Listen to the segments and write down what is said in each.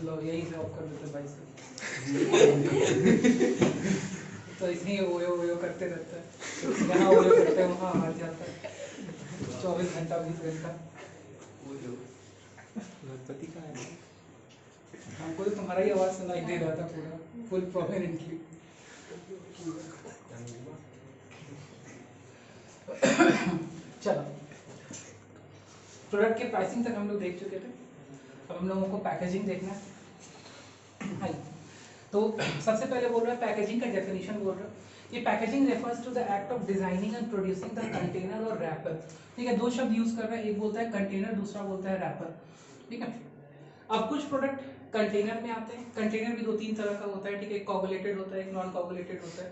लो यही से ऑफ कर देते भाई से। तो इसलिए ओयो करते रहता है, यहाँ ओयो करते हैं वहाँ हार जाता है। 24 घंटा 20 घंटा गणपति का है। हमको तो तुम्हारा ही आवाज़ सुनाई दे रहा था पूरा फुल प्रोमिनेंटली। चलो, प्रोडक्ट के प्राइसिंग तक हम लोग देख चुके थे, अब हम लोगों को पैकेजिंग देखना है। हाई तो सबसे पहले बोल रहा है पैकेजिंग का डेफिनेशन बोल रहा है कि packaging refers to the act of designing and producing the container और रैपर। ठीक है, दो शब्द यूज कर रहा है, एक बोलता है कंटेनर, दूसरा बोलता है रैपर। ठीक है, अब कुछ प्रोडक्ट कंटेनर में आते हैं। कंटेनर भी दो तीन तरह का होता है, ठीक है, एक कोगुलेटेड होता है, एक नॉन कोगुलेटेड होता है,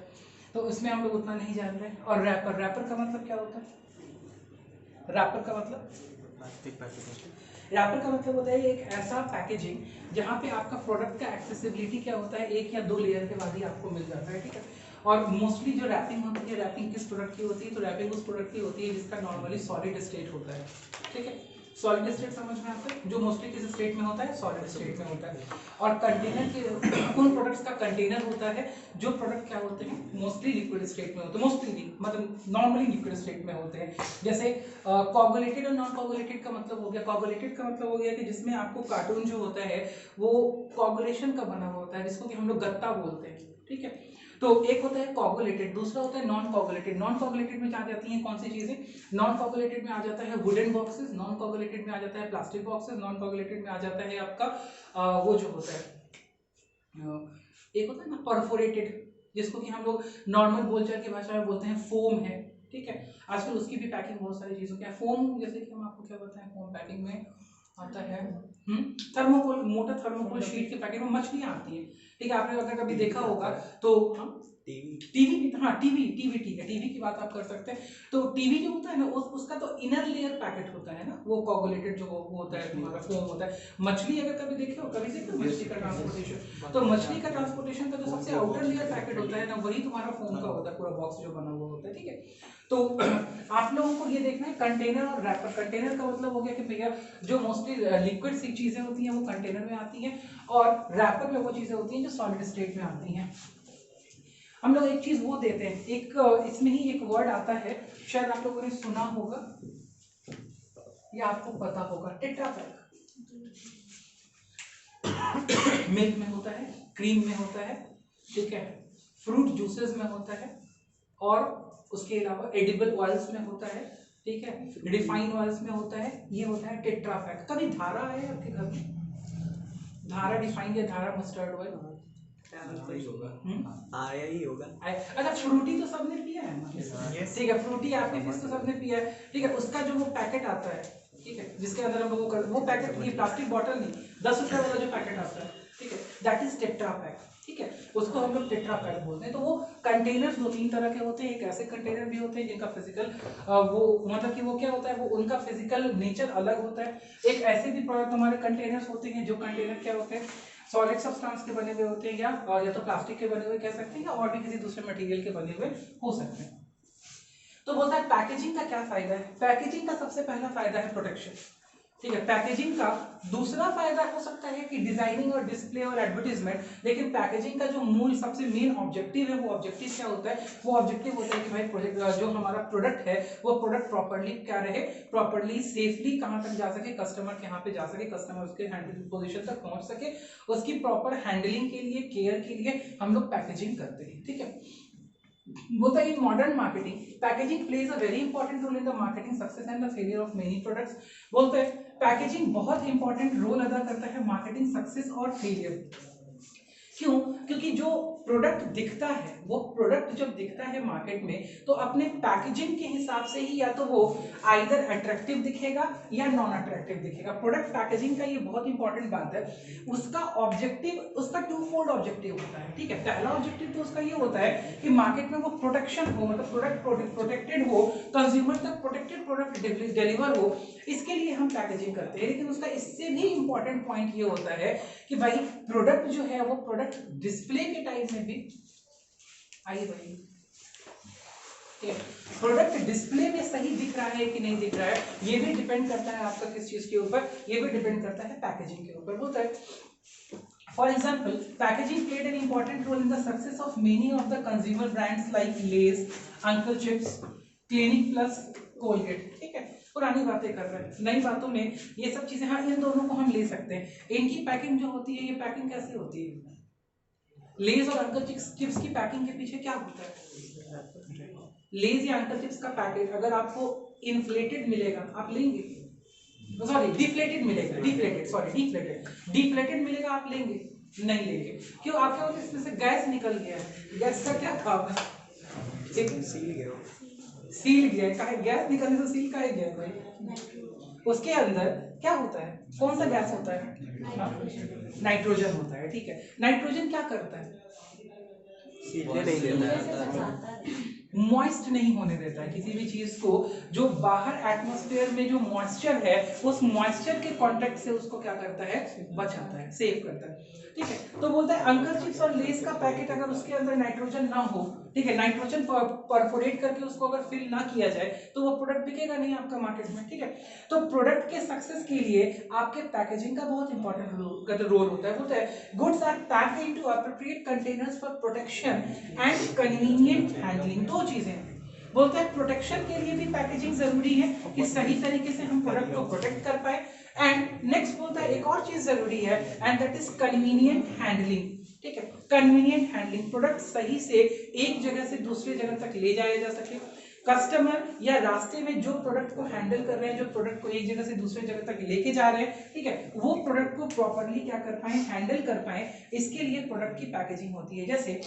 तो इसमें हम लोग उतना नहीं जान रहे हैं। और रैपर, रैपर का मतलब क्या होता है? रैपर का मतलब रैपर का मतलब होता है एक ऐसा पैकेजिंग जहाँ पे आपका प्रोडक्ट का एक्सेसिबिलिटी क्या होता है, एक या दो लेयर के बाद ही आपको मिल जाता है। ठीक है, और मोस्टली जो रैपिंग होती है, रैपिंग किस प्रोडक्ट की होती है? तो रैपिंग उस प्रोडक्ट की होती है जिसका नॉर्मली सॉलिड स्टेट होता है। ठीक है, सॉलिड स्टेट समझ में आता है, जो मोस्टली किस स्टेट में होता है? सॉलिड स्टेट में होता है। और कंटेनर के उन प्रोडक्ट्स का कंटेनर होता है जो प्रोडक्ट क्या होते हैं? मोस्टली लिक्विड स्टेट में होते हैं, मोस्टली नहीं मतलब नॉर्मली लिक्विड स्टेट में होते हैं। जैसे कोगुलेटेड और नॉन कोगुलेटेड का मतलब हो गया, कोगुलेटेड का मतलब हो गया कि जिसमें आपको कार्टून जो होता है वो कोगुलेशन का बना हुआ होता है, जिसको कि हम लोग गत्ता बोलते हैं। ठीक है, तो एक होता है कोगुलेटेड, दूसरा होता है नॉन कोगुलेटेड। नॉन कोगुलेटेड में आ जाती हैं कौन सी चीजें? नॉन कोगुलेटेड में आ जाता है वुडन बॉक्सेस, नॉन कोगुलेटेड में आ जाता है प्लास्टिक बॉक्सेस, नॉन कोगुलेटेड में आ जाता है आपका वो जो होता है एक होता है ना परफोरेटेड, जिसको कि हम लोग नॉर्मल बोलचाल की भाषा में बोलते हैं फोम है। ठीक है, आजकल उसकी भी पैकिंग बहुत सारी चीजों की है। फोम जैसे कि हम आपको क्या बताएं, फोम पैकिंग में आता है थर्मोकोल, मोटा थर्मोकोल शीट के पैकेट में मछलियां आती है। ठीक है, आपने अगर कभी देखा होगा तो टीवी, हाँ टीवी टीवी ठीक है, टीवी की बात आप कर सकते हैं। तो टीवी जो होता है ना उसका तो इनर लेयर पैकेट होता है ना, वो कोगुलेटेड जो वो होता है, तुम्हारा फोम होता है। मछली अगर कभी देखे हो, कभी देखो मछली का ट्रांसपोर्टेशन, तो मछली का ट्रांसपोर्टेशन का जो सबसे आउटर लेयर पैकेट होता है ना, वही तुम्हारा फोम का होता है, पूरा बॉक्स जो बना हुआ होता है। ठीक है, तो आप लोगों को ये देखना है कंटेनर और रैपर। कंटेनर का मतलब हो गया कि भैया जो मोस्टली लिक्विड सी चीजें होती हैं वो कंटेनर में आती हैं, और रैपर में वो चीजें होती हैं जो सॉलिड स्टेट में आती हैं। हम लोग एक चीज वो देते हैं, एक इसमें ही एक वर्ड आता है, शायद आप लोगों ने सुना होगा या आपको पता होगा, टेट्रा पैक। मिल्क में होता है, क्रीम में होता है, ठीक है, फ्रूट जूसेस में होता है, और उसके अलावा एडिबल ऑयल्स में होता है, ठीक है, रिफाइंड ऑयल्स में होता है। ये होता है टेट्रा पैक। कभी धारा है आपके घर में? धारा रिफाइंड या धारा मस्टर्ड ऑयल आया ही होगा। अच्छा, फ्रूटी तो सबने पिया है ना? ठीक है, फ्रूटी आपने फिर तो सबने पिया है। ठीक है, उसका जो वो पैकेट आता है, ठीक है, जिसके अंदर हम लोग वो पैकेट, ये प्लास्टिक बॉटल नहीं, 10 रुपए वाला जो पैकेट आता है, ठीक है, दैट इज टेट्रा पैक। ठीक है, उसको हम लोग टेट्रा पैक बोलते हैं। तो वो कंटेनर्स दो तीन तरह के होते हैं। एक ऐसे कंटेनर भी होते हैं जिनका फिजिकल वो मतलब कि वो क्या होता है, वो उनका फिजिकल नेचर अलग होता है। एक ऐसे भी प्रोडक्ट हमारे कंटेनर्स होते हैं जो कंटेनर क्या होते हैं, सॉलिड सब्सटेंस के बने हुए होते हैं, या तो प्लास्टिक के बने हुए कह सकते हैं, या और भी किसी दूसरे मटेरियल के बने हुए हो सकते हैं। तो बोलता है पैकेजिंग का क्या फायदा है? पैकेजिंग का सबसे पहला फायदा है प्रोटेक्शन। ठीक है, पैकेजिंग का दूसरा फायदा हो सकता है कि डिजाइनिंग और डिस्प्ले और एडवर्टीजमेंट, लेकिन पैकेजिंग का जो मूल सबसे मेन ऑब्जेक्टिव है, वो ऑब्जेक्टिव क्या होता है? वो ऑब्जेक्टिव होता है कि भाई प्रोजेक्ट जो हमारा प्रोडक्ट है वो प्रोडक्ट प्रॉपर्ली क्या रहे, प्रॉपर्ली सेफली कहां तक जा सके, कस्टमर के यहाँ पे जा सके, कस्टमर उसके हैंडल पोजीशन तक पहुंच सके। उसकी प्रॉपर हैंडलिंग के लिए, केयर के लिए हम लोग पैकेजिंग करते हैं। ठीक है, बोलता है in modern marketing packaging plays a very important role in the marketing success and the failure of many products. बोलते हैं पैकेजिंग बहुत इंपॉर्टेंट रोल अदा करता है मार्केटिंग सक्सेस और फेलियर। क्यों? क्योंकि जो प्रोडक्ट दिखता है, वो प्रोडक्ट जब दिखता है मार्केट में तो अपने पैकेजिंग के हिसाब से ही या तो वो आइदर अट्रैक्टिव दिखेगा या नॉन अट्रैक्टिव दिखेगा। प्रोडक्ट पैकेजिंग का ये बहुत इंपॉर्टेंट बात है। उसका ऑब्जेक्टिव, उसका टू फोल्ड ऑब्जेक्टिव होता है। ठीक है, पहला ऑब्जेक्टिव तो उसका ये होता है कि मार्केट में वो प्रोटेक्शन हो, मतलब प्रोडक्ट प्रोटेक्टेड हो, कंज्यूमर तक प्रोटेक्टेड प्रोडक्ट डिलीवर हो, इसके लिए हम पैकेजिंग करते हैं। लेकिन उसका इससे भी इंपॉर्टेंट पॉइंट ये होता है कि भाई प्रोडक्ट जो है वो प्रोडक्ट डिस्प्ले के टाइम में भी, आइए भाई प्रोडक्ट डिस्प्ले में सही दिख रहा है कि नहीं दिख रहा है, ये भी डिपेंड करता है आपका किस चीज के ऊपर, ये भी डिपेंड करता है पैकेजिंग के ऊपर। होता है For example, packaging played an important role in the success of many of the consumer brands like Lay's, Uncle Chips, Clinic Plus, Colgate। ठीक है, पुरानी बातें कर रहे हैं, नई बातों में ये सब चीजें, हाँ इन दोनों को हम ले सकते हैं। इनकी पैकिंग जो होती है, ये पैकिंग कैसे होती है? लेज और अंकल चिप्स की पैकिंग के पीछे क्या होता है? लेज या अंकल चिप्स का पैकेट अगर आपको इन्फ्लेटेड मिलेगा आप लेंगे, सॉरी डिफ्लेटेड मिलेगा, डिफ्लेटेड मिलेगा आप लेंगे? नहीं लेंगे। क्यों? आप क्या बोलते हैं, इसमें से गैस निकल गया है। गैस का क्या काम है? सील गया है। गैस निकलने से सील काहे गया भाई? उसके अंदर क्या होता है? कौन सा गैस होता है? नाइट्रोजन होता है। ठीक है, नाइट्रोजन क्या करता है? मॉइस्ट नहीं होने देता है किसी भी चीज को। जो बाहर एटमॉस्फेयर में जो मॉइस्चर है, उस मॉइस्चर के कांटेक्ट से उसको क्या करता है? बचाता है, सेव करता है। ठीक है, तो बोलता है अंकल चिप्स और लेस का पैकेट अगर उसके अंदर नाइट्रोजन ना हो, ठीक है, नाइट्रोजन परफोरेट करके उसको अगर फिल ना किया जाए तो वो प्रोडक्ट बिकेगा नहीं आपका मार्केट में। ठीक है, तो प्रोडक्ट के सक्सेस के लिए आपके पैकेजिंग का बहुत इंपॉर्टेंट रोल होता है। बोलता है goods are packed into appropriate containers for protection and convenient handling. दो चीजें बोलते हैं, प्रोटेक्शन के लिए भी पैकेजिंग जरूरी है कि सही तरीके से हम प्रोडक्ट को प्रोटेक्ट कर पाए, एंड नेक्स्ट बोलता है एक और चीज जरूरी है, and that is convenient handling. ठीक है, कन्वीनियंट हैंडलिंग, प्रोडक्ट सही से एक जगह से दूसरी जगह तक ले जाया जा सके। कस्टमर या रास्ते में जो प्रोडक्ट को हैंडल कर रहे हैं, जो प्रोडक्ट को एक जगह से दूसरी जगह तक लेके जा रहे हैं, ठीक है, वो प्रोडक्ट को प्रॉपर्ली क्या कर पाए? हैंडल कर पाए। इसके लिए प्रोडक्ट की पैकेजिंग होती है। जैसे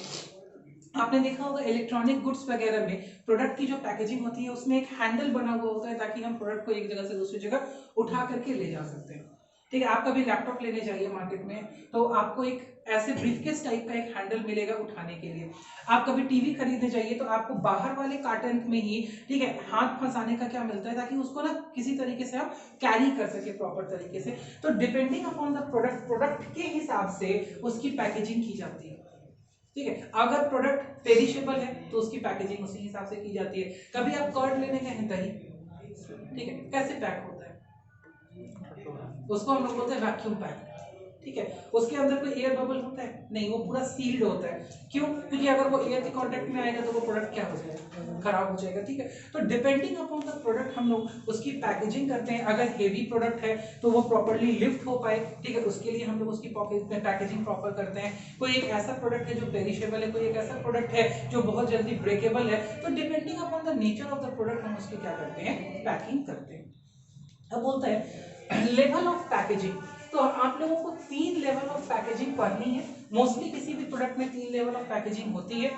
आपने देखा होगा इलेक्ट्रॉनिक गुड्स वगैरह में प्रोडक्ट की जो पैकेजिंग होती है उसमें एक हैंडल बना हुआ होता है ताकि हम प्रोडक्ट को एक जगह से दूसरी जगह उठा करके ले जा सकते हैं। ठीक है, आप कभी लैपटॉप लेने जाइए मार्केट में तो आपको एक ऐसे ब्रीफकेस टाइप का एक हैंडल मिलेगा उठाने के लिए। आप कभी टीवी खरीदने जाइए तो आपको बाहर वाले कार्टन में ही, ठीक है, हाथ फंसाने का क्या मिलता है ताकि उसको ना किसी तरीके से आप कैरी कर सके प्रॉपर तरीके से। तो डिपेंडिंग अपॉन द प्रोडक्ट के हिसाब से उसकी पैकेजिंग की जाती है। ठीक है, अगर प्रोडक्ट पेरिशेबल है तो उसकी पैकेजिंग उसी हिसाब से की जाती है। कभी आप कर्ड लेने गए हैं, दही, ठीक है, कैसे पैक होता है? उसको हम लोग बोलते हैं वैक्यूम पैक। ठीक है, उसके अंदर कोई एयर बबल होता है? नहीं, वो पूरा सील्ड होता है। क्यों? क्योंकि अगर वो एयर के कांटेक्ट में आएगा तो वो प्रोडक्ट क्या हो जाएगा? खराब हो जाएगा। ठीक है, तो डिपेंडिंग अपॉन द प्रोडक्ट हम लोग उसकी पैकेजिंग करते हैं। अगर हेवी प्रोडक्ट है तो वो प्रॉपर्ली लिफ्ट हो पाए, ठीक है, उसके लिए हम लोग उसकी पैकेजिंग प्रॉपर करते हैं। कोई एक ऐसा प्रोडक्ट है जो पेरिशेबल है, कोई एक ऐसा प्रोडक्ट है जो बहुत जल्दी ब्रेकेबल है, तो depending upon the nature of the product हम उसकी क्या करते हैं? पैकिंग करते हैं। अब बोलता है लेवल ऑफ पैकेजिंग। तो आप लोगों को 3 लेवल ऑफ पैकेजिंग पढ़नी है। मोस्टली किसी भी प्रोडक्ट में 3 लेवल ऑफ पैकेजिंग होती है।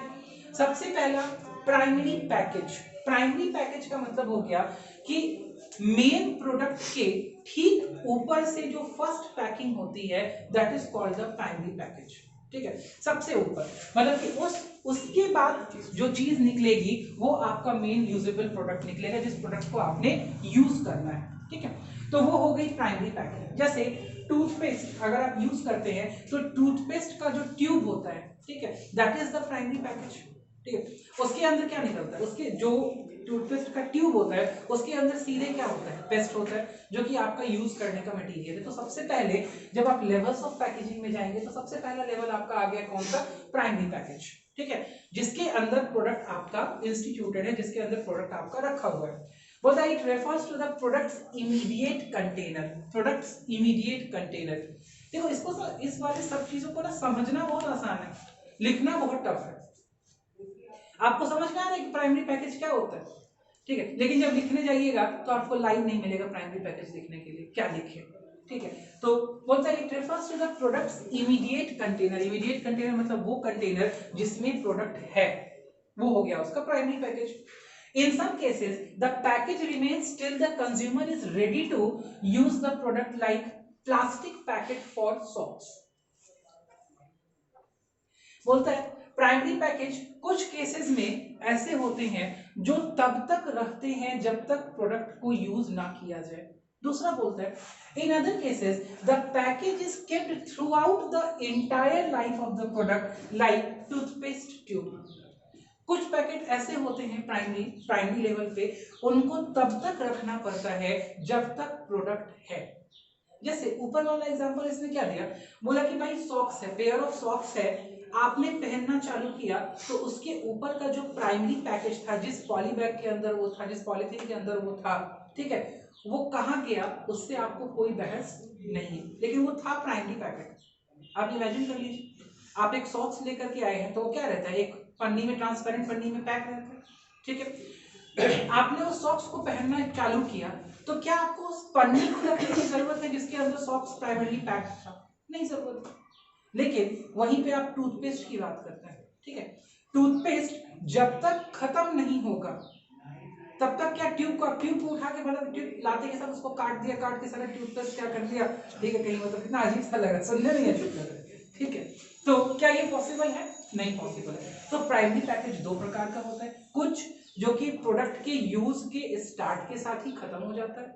सबसे पहला प्राइमरी पैकेज। प्राइमरी पैकेज का मतलब हो गया कि मेन प्रोडक्ट के ठीक ऊपर से जो फर्स्ट पैकिंग होती है, that is called the primary package. ठीक है, सबसे ऊपर, मतलब कि उसके बाद जो चीज निकलेगी वो आपका मेन यूजेबल प्रोडक्ट निकलेगा, जिस प्रोडक्ट को आपने यूज करना है। ठीक है, तो वो हो गई प्राइमरी पैकेज। जैसे टूथपेस्ट अगर आप यूज करते हैं तो टूथपेस्ट का जो ट्यूब होता है, ठीक है, that is the primary package. ठीक है, उसके अंदर क्या निकलता है? उसके जो टूथपेस्ट का ट्यूब होता है उसके अंदर सीधे क्या होता है? पेस्ट होता है, जो कि आपका यूज करने का मटेरियल है। तो सबसे पहले जब आप लेवल्स ऑफ पैकेजिंग में जाएंगे तो सबसे पहला लेवल आपका आ गया कौन सा? Primary package. ठीक है, जिसके अंदर प्रोडक्ट आपका इंस्टीट्यूटेड है, जिसके अंदर प्रोडक्ट आपका रखा हुआ है। बोलता है it refers to the product's immediate container. Product's immediate container, देखो इसको इस वाले सब चीजों को ना समझना बहुत आसान है, लिखना बहुत टफ है। आपको समझ में आ रहा है कि प्राइमरी पैकेज क्या होता है? ठीक है, लेकिन जब लिखने जाइएगा तो आपको लाइन नहीं मिलेगा प्राइमरी पैकेज लिखने के लिए, क्या लिखे। ठीक है, तो बोलता है it refers to the product's immediate container. Immediate container मतलब वो कंटेनर जिसमें प्रोडक्ट है, वो हो गया उसका primary package. In some cases, the package remains till the consumer is ready to use the product, like plastic packet for socks. बोलता है प्राइमरी पैकेज कुछ केसेस में ऐसे होते हैं जो तब तक रखते हैं जब तक प्रोडक्ट को यूज ना किया जाए। दूसरा बोलता है in other cases the package is kept through out the entire life of the product, like toothpaste tube. कुछ पैकेट ऐसे होते हैं प्राइमरी लेवल पे, उनको तब तक रखना पड़ता है जब तक प्रोडक्ट है। जैसे ऊपर वाला एग्जांपल इसमें क्या दिया, बोला कि भाई सॉक्स है, पेयर ऑफ सॉक्स है, आपने पहनना चालू किया तो उसके ऊपर का जो प्राइमरी पैकेज था, जिस पॉली बैग के अंदर वो था, जिस पॉलीथीन के अंदर वो था, ठीक है, वो कहाँ गया उससे आपको कोई बहस नहीं, लेकिन वो था प्राइमरी पैकेट। आप इमेजिन कर लीजिए, आप एक सॉक्स लेकर के आए हैं तो वो क्या रहता है, एक पन्नी में, ट्रांसपेरेंट पन्नी में पैक रहता है, ठीक है। आपने उस सॉक्स को पहनना चालू किया तो क्या आपको उस पन्नी को रखने की जरूरत है जिसके अंदर सॉक्स प्राइमरली पैक था? नहीं जरूरत। लेकिन वहीं पे आप टूथपेस्ट की बात करते हैं, ठीक है, टूथपेस्ट जब तक खत्म नहीं होगा तब तक क्या ट्यूब को उठा के, मतलब ट्यूब लाते के साथ उसको काट दिया, काट के सारा टूथपेस्ट क्या कर दिया, ठीक है, कहीं मतलब कितना अजीब सा लग रहा है, सुनने नहीं अजीब लग रहा है, ठीक है। तो क्या ये पॉसिबल है? नहीं पॉसिबल है। तो प्राइमरी पैकेज दो प्रकार का होता है, कुछ जो कि प्रोडक्ट के यूज के स्टार्ट के साथ ही खत्म हो जाता है,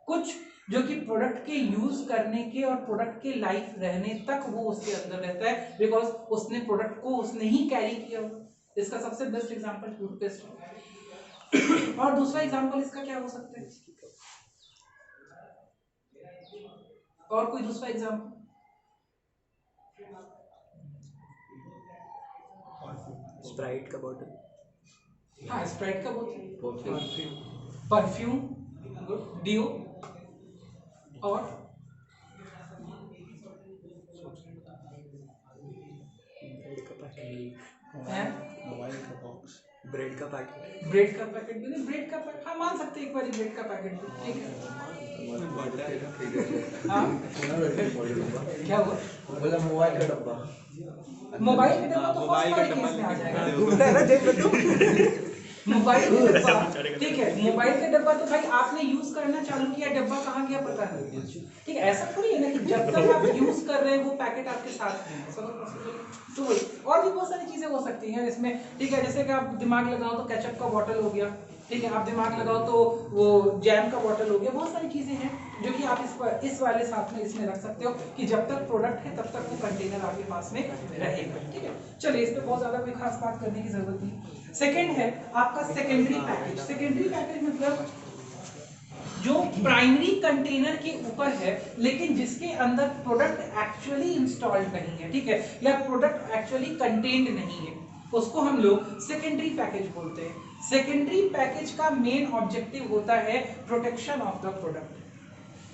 कुछ जो कि प्रोडक्ट के यूज करने के और प्रोडक्ट के लाइफ रहने तक वो उसके अंदर रहता है, बिकॉज उसने प्रोडक्ट को उसने ही कैरी किया हो। इसका सबसे बेस्ट एग्जांपल टूथपेस्ट है। और दूसरा एग्जांपल इसका क्या हो सकता है, और कोई दूसरा एग्जांपल? स्प्राइट का बॉटल, हाँ स्प्राइट का बोतल, परफ्यूम, डियो, और ब्रेड का पैकेट, मोबाइल का बॉक्स, ब्रेड का पैकेट, ब्रेड का पैकेट भी नहीं, ब्रेड का पैकेट हाँ मान सकते हैं एक बार ब्रेड का पैकेट भी, ठीक है। हाँ क्या हुआ? बोला मोबाइल का डब्बा, मोबाइल का डब्बा तो फर्स्ट वाले केस में आ जाएगा, घूमता है ना जेब में तो। मोबाइल का डब्बा, ठीक है, मोबाइल का डब्बा तो भाई आपने यूज करना चालू किया, डब्बा कहाँ गया पता नहीं, ठीक है। ऐसा थोड़ी है ना कि जब तक आप यूज कर रहे हैं वो पैकेट आपके साथ है, ऐसा तो पॉसिबल। तो वही और भी बहुत सारी चीजें हो सकती हैं इसमें, ठीक है, जैसे कि आप दिमाग लगाओ तो केचप का बॉटल हो गया, ठीक है, आप दिमाग लगाओ तो वो जैम का बॉटल हो गया, बहुत सारी चीजें हैं जो कि आप इस वाले साथ में इसमें रख सकते हो कि जब तक प्रोडक्ट है तब तक वो कंटेनर आपके पास में रहेगा, ठीक है। चलिए इस पे बहुत ज्यादा कोई खास बात करने की जरूरत नहीं। सेकेंड है आपका सेकेंडरी पैकेज। सेकेंडरी पैकेज मतलब जो प्राइमरी कंटेनर के ऊपर है लेकिन जिसके अंदर प्रोडक्ट एक्चुअली इंस्टॉल्ड नहीं है, ठीक है, या प्रोडक्ट एक्चुअली कंटेन्ड नहीं है, उसको हम लोग सेकेंडरी पैकेज बोलते हैं। सेकेंडरी पैकेज का मेन ऑब्जेक्टिव होता है प्रोटेक्शन ऑफ द प्रोडक्ट,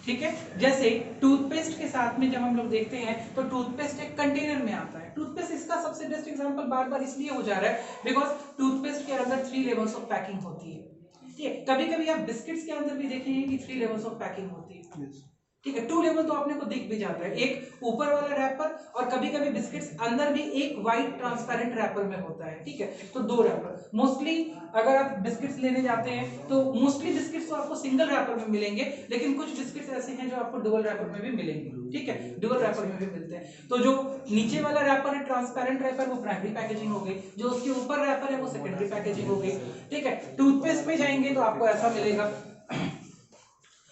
ठीक है। जैसे टूथपेस्ट के साथ में जब हम लोग देखते हैं तो टूथपेस्ट एक कंटेनर में आता है। टूथपेस्ट इसका सबसे बेस्ट एग्जांपल बार बार इसलिए हो जा रहा है बिकॉज टूथपेस्ट के अंदर 3 लेवल्स ऑफ पैकिंग होती है, ठीक है। कभी कभी आप बिस्किट्स के अंदर भी देखेंगे कि 3 लेवल्स ऑफ पैकिंग होती है, ठीक है। 2 लेवल तो आपने को दिख भी जाता है, एक ऊपर वाला रैपर और कभी कभी बिस्किट्स अंदर भी एक वाइट ट्रांसपेरेंट रैपर में होता है, ठीक है। तो 2 रैपर मोस्टली अगर आप बिस्किट्स लेने जाते हैं तो मोस्टली बिस्किट्स तो आपको सिंगल रैपर में मिलेंगे, लेकिन कुछ बिस्किट्स ऐसे हैं जो आपको डबल रैपर में भी मिलेंगे, ठीक है, डबल रैपर में भी मिलते हैं। तो जो नीचे वाला रैपर है ट्रांसपेरेंट रैपर, वो प्राइमरी पैकेजिंग हो गई, जो उसके ऊपर रैपर है वो सेकेंडरी पैकेजिंग हो गई, ठीक है। टूथपेस्ट में जाएंगे तो आपको ऐसा मिलेगा।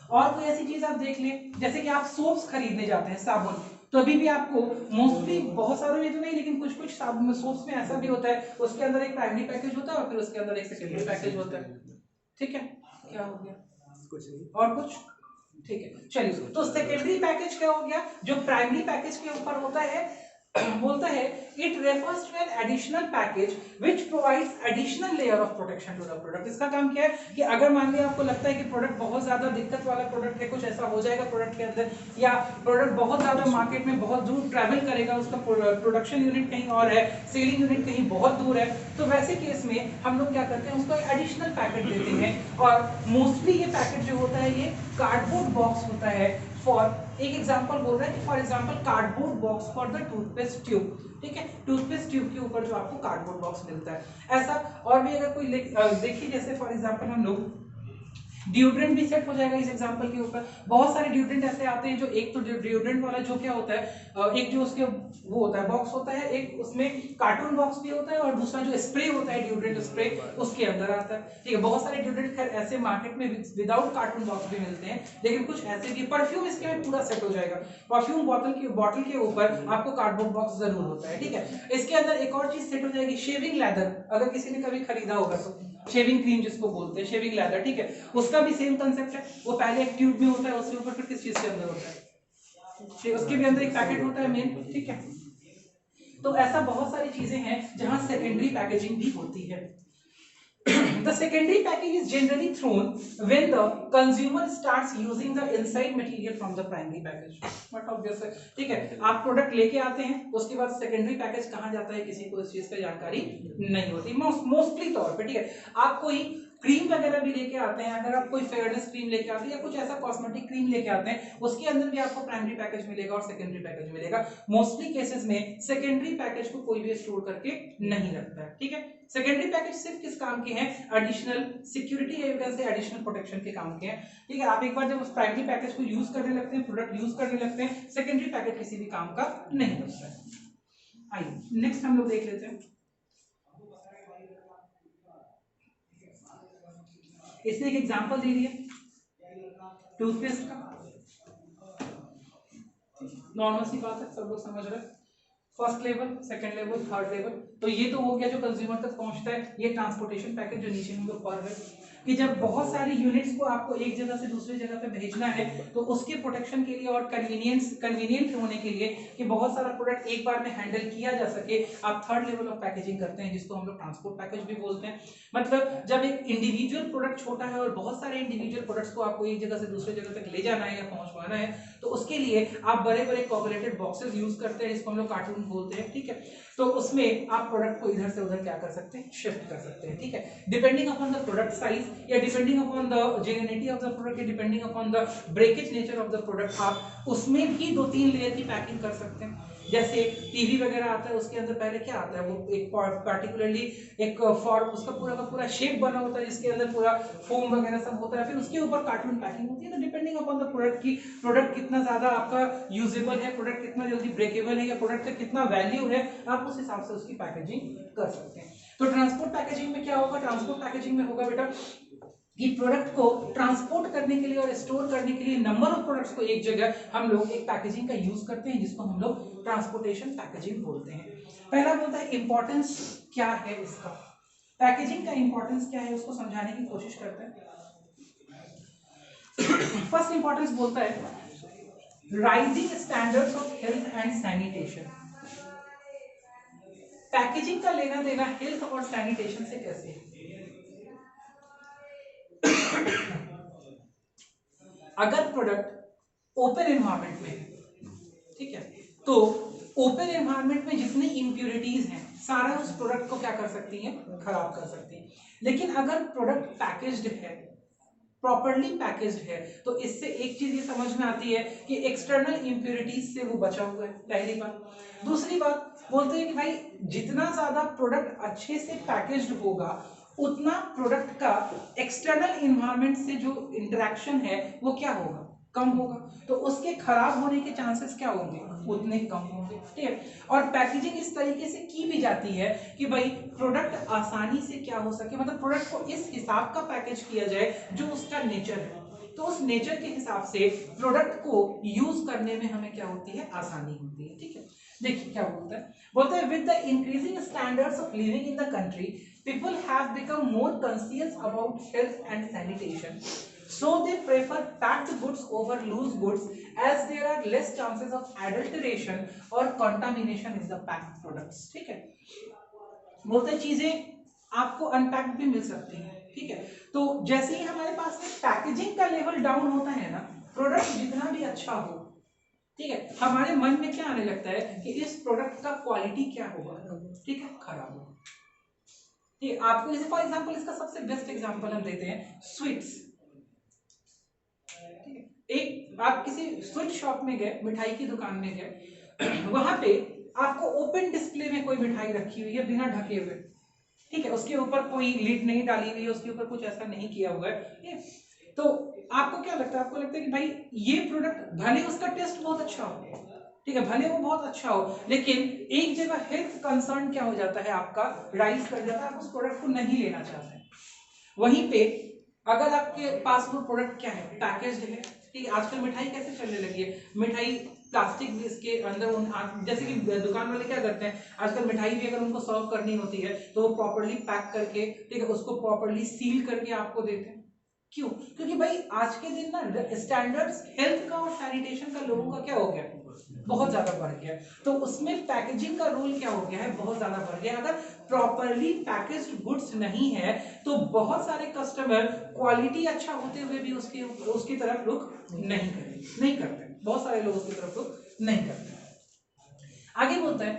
और कोई ऐसी चीज आप देख लें जैसे कि आप सोप्स खरीदने जाते हैं, साबुन, तो अभी भी आपको मोस्टली बहुत सारों में तो नहीं लेकिन कुछ कुछ साबुन में सोप्स में ऐसा भी होता है, उसके अंदर एक प्राइमरी पैकेज होता है और फिर उसके अंदर एक सेकेंडरी पैकेज होता है, ठीक है। क्या हो गया? कुछ नहीं। और कुछ? ठीक है, चलिए। तो सेकेंडरी पैकेज क्या हो गया? जो प्राइमरी पैकेज के ऊपर होता है बोलता है it refers to an additional package which provides additional layer of protection to the product. इसका काम क्या है कि अगर मान लिया आपको लगता है कि प्रोडक्ट बहुत ज्यादा दिक्कत वाला प्रोडक्ट है, कुछ ऐसा हो जाएगा प्रोडक्ट के अंदर, या प्रोडक्ट बहुत ज्यादा मार्केट में बहुत दूर ट्रैवल करेगा, उसका प्रोडक्शन यूनिट कहीं और है, सेलिंग यूनिट कहीं बहुत दूर है, तो वैसे केस में हम लोग क्या करते हैं, उसको एडिशनल पैकेट देते हैं। और मोस्टली ये पैकेट जो होता है ये कार्डबोर्ड बॉक्स होता है। फॉर एक एग्जांपल बोल रहा है कि for example cardboard box for the toothpaste tube, ठीक है, टूथपेस्ट ट्यूब के ऊपर जो आपको कार्डबोर्ड बॉक्स मिलता है। ऐसा और भी अगर कोई देखिए, जैसे फॉर एग्जांपल हम लोग डिओड्रेंट भी सेट हो जाएगा इस एग्जांपल के ऊपर। बहुत सारे डिओड्रेंट ऐसे आते हैं जो एक तो डिओड्रेंट वाला जो क्या होता है, एक जो उसके वो होता है बॉक्स होता है, एक उसमें कार्टून बॉक्स भी होता है, और दूसरा जो स्प्रे होता है डिओड्रेंट स्प्रे उसके अंदर आता है। ठीक है, बहुत सारे डिओड्रेंट खैर ऐसे मार्केट में विदाउट कार्टून बॉक्स भी मिलते हैं, लेकिन कुछ ऐसे भी। परफ्यूम इसके में पूरा सेट हो जाएगा। परफ्यूम बॉटल के ऊपर आपको कार्डबोर्ड बॉक्स जरूर होता है। ठीक है, इसके अंदर एक और चीज सेट हो जाएगी, शेविंग लेदर। अगर किसी ने कभी खरीदा होगा तो शेविंग क्रीम जिसको बोलते हैं, शेविंग लेदर। ठीक है, उसका भी सेम कंसेप्ट है। वो पहले एक ट्यूब में होता है, उसके ऊपर फिर किस चीज के अंदर होता है, उसके भी अंदर एक पैकेट होता है मेन। ठीक है, तो ऐसा बहुत सारी चीजें हैं जहां सेकेंडरी पैकेजिंग भी होती है। The secondary package is generally thrown when the consumer starts using the inside material from the primary package. But obvious है, ठीक है। आप प्रोडक्ट लेके आते हैं, उसके बाद सेकेंडरी पैकेज कहाँ जाता है किसी को इस चीज का जानकारी नहीं होती मोस्टली तौर पे। ठीक है, आप कोई क्रीम वगैरह भी लेके आते हैं, अगर आप कोई फेयरनेस क्रीम लेके आते हैं या कुछ ऐसा कॉस्मेटिक क्रीम लेके आते हैं, उसके अंदर भी आपको प्राइमरी पैकेज मिलेगा और सेकेंडरी पैकेज मिलेगा। मोस्टली केसेस में सेकेंडरी पैकेज को कोई भी स्टोर करके नहीं रखता है। ठीक है, सेकेंडरी पैकेज सिर्फ किस काम के हैं, एडिशनल सिक्योरिटी एविडेंस से एडिशनल प्रोटेक्शन के काम के हैं। ठीक है, आप एक बार जब उस प्राइमरी पैकेज को यूज करने लगते हैं, प्रोडक्ट यूज करने लगते हैं, सेकेंडरी पैकेज किसी भी काम का नहीं लगता है। आइए नेक्स्ट हम लोग देख लेते हैं। इसने एक एग्जांपल दे दिया टूथपेस्ट का, नॉर्मल सी बात है, सब लोग समझ रहे हैं। First level, second level, third level, तो ये तो हो गया जो कंज्यूमर तक पहुंचता है। ये ट्रांसपोर्टेशन पैकेज जो नीचे हम लोग पढ़ रहे हैं कि जब बहुत सारी यूनिट्स को आपको एक जगह से दूसरी जगह पे भेजना है, तो उसके प्रोटेक्शन के लिए और कन्वीनियंट होने के लिए कि बहुत सारा प्रोडक्ट एक बार में हैंडल किया जा सके, आप थर्ड लेवल ऑफ पैकेजिंग करते हैं, जिसको हम लोग ट्रांसपोर्ट पैकेज भी बोलते हैं। मतलब जब एक इंडिविजुअल प्रोडक्ट छोटा है और बहुत सारे इंडिविजुअल प्रोडक्ट्स को आपको एक जगह से दूसरी जगह तक ले जाना है या पहुंचवाना है, तो उसके लिए आप बड़े बड़े कोऑपरेटेड बॉक्सेस यूज करते हैं, जिसको हम लोग कार्टून बोलते हैं। ठीक है, तो उसमें आप प्रोडक्ट को इधर से उधर क्या कर सकते हैं, शिफ्ट कर सकते हैं। ठीक है, depending upon the product size या depending upon the genuinity of the product या depending upon the breakage nature of the product, आप उसमें भी 2-3 लेयर की पैकिंग कर सकते हैं। जैसे टीवी वगैरह आता है, उसके अंदर पहले क्या आता है, वो एक पार्टिकुलरली एक फॉर्म, उसका पूरा का पूरा शेप बना होता है, जिसके अंदर पूरा फोम वगैरह सब होता है, फिर उसके ऊपर कार्टून पैकिंग होती है। तो डिपेंडिंग अपॉन द प्रोडक्ट की, प्रोडक्ट कितना ज्यादा आपका यूजेबल है, प्रोडक्ट कितना जल्दी ब्रेकेबल है, या प्रोडक्ट का कितना वैल्यू है, आप उस हिसाब से उसकी पैकेजिंग कर सकते हैं। तो ट्रांसपोर्ट पैकेजिंग में क्या होगा, ट्रांसपोर्ट पैकेजिंग में होगा बेटा कि प्रोडक्ट को ट्रांसपोर्ट करने के लिए और स्टोर करने के लिए नंबर ऑफ प्रोडक्ट्स को एक जगह हम लोग एक पैकेजिंग का यूज करते हैं, जिसको हम लोग ट्रांसपोर्टेशन पैकेजिंग बोलते हैं। पहला बोलता है इंपॉर्टेंस क्या है इसका, पैकेजिंग का इंपॉर्टेंस क्या है उसको समझाने की कोशिश करते हैं। फर्स्ट इंपॉर्टेंस बोलता है rising standards of health and sanitation. Packaging का लेना देना हेल्थ और सैनिटेशन से कैसे है। अगर प्रोडक्ट ओपन एनवायरनमेंट में है, ठीक है, तो ओपन एनवायरनमेंट में जितनी इंप्यूरिटीज हैं सारा उस प्रोडक्ट को क्या कर सकती हैं, खराब कर सकती हैं। लेकिन अगर प्रोडक्ट पैकेज्ड है, प्रॉपर्ली पैकेज्ड है, तो इससे एक चीज ये समझ में आती है कि एक्सटर्नल इंप्यूरिटीज से वो बचा हुआ है, पहली बात। दूसरी बात बोलते हैं कि भाई जितना ज्यादा प्रोडक्ट अच्छे से पैकेज्ड होगा, उतना प्रोडक्ट का एक्सटर्नल इन्वायरमेंट से जो इंटरेक्शन है वो क्या होगा, कम होगा, तो उसके खराब होने के चांसेस क्या होंगे, उतने कम होंगे। ठीक है, और पैकेजिंग इस तरीके से की भी जाती है कि भाई प्रोडक्ट आसानी से क्या हो सके, मतलब प्रोडक्ट को इस हिसाब का पैकेज किया जाए जो उसका नेचर है, तो उस नेचर के हिसाब से प्रोडक्ट को यूज करने में हमें क्या होती है, आसानी होती है। ठीक है, देखिए क्या बोलता है with the increasing standards of living in the country, people have become more conscious about health and sanitation, so they prefer packed goods over loose goods as there are less chances of adulteration or contamination in the packed products। ठीक है, बोलते चीजें आपको unpacked भी मिल सकती हैं। ठीक है, तो जैसे ही हमारे पास में पैकेजिंग का लेवल डाउन होता है ना, प्रोडक्ट जितना भी अच्छा हो, ठीक है, हमारे मन में क्या आने लगता है कि इस प्रोडक्ट का क्वालिटी क्या होगा, ठीक है, खराब होगा। ठीक, आपको जैसे फॉर एग्जांपल इसका सबसे बेस्ट एग्जांपल हम देते हैं स्वीट्स। एक आप किसी स्वीट शॉप में गए, मिठाई की दुकान में गए, वहां पे आपको ओपन डिस्प्ले में कोई मिठाई रखी हुई है बिना ढके हुए, ठीक है, उसके ऊपर कोई लिड नहीं डाली हुई है, उसके ऊपर कुछ ऐसा नहीं किया हुआ है, तो आपको क्या लगता है, आपको लगता है कि भाई ये प्रोडक्ट भले उसका टेस्ट बहुत अच्छा हो, ठीक है, भले वो बहुत अच्छा हो, लेकिन एक जगह हेल्थ कंसर्न क्या हो जाता है आपका, राइज कर जाता है, आप उस प्रोडक्ट को नहीं लेना चाहते हैं। वहीं पे अगर आपके पास वो प्रोडक्ट क्या है, पैकेज है, ठीक है, आजकल मिठाई कैसे चलने लगी है, मिठाई प्लास्टिक इसके अंदर जैसे कि दुकान वाले क्या करते हैं आजकल, मिठाई भी अगर उनको सर्व करनी होती है तो वो प्रॉपर्ली पैक करके, ठीक है, उसको प्रॉपर्ली सील करके आपको देते हैं। क्यों? क्योंकि भाई आज के दिन ना स्टैंडर्ड्स हेल्थ का और सैनिटेशन का लोगों का क्या हो गया, बहुत ज्यादा बढ़ गया, तो उसमें पैकेजिंग का रोल क्या हो गया है, बहुत ज्यादा बढ़ गया। अगर प्रॉपर्ली पैकेज्ड गुड्स नहीं है तो बहुत सारे कस्टमर क्वालिटी अच्छा होते हुए भी उसकी तरफ रुख नहीं करते, बहुत सारे लोग उसकी तरफ रुख नहीं करते। आगे बोलते हैं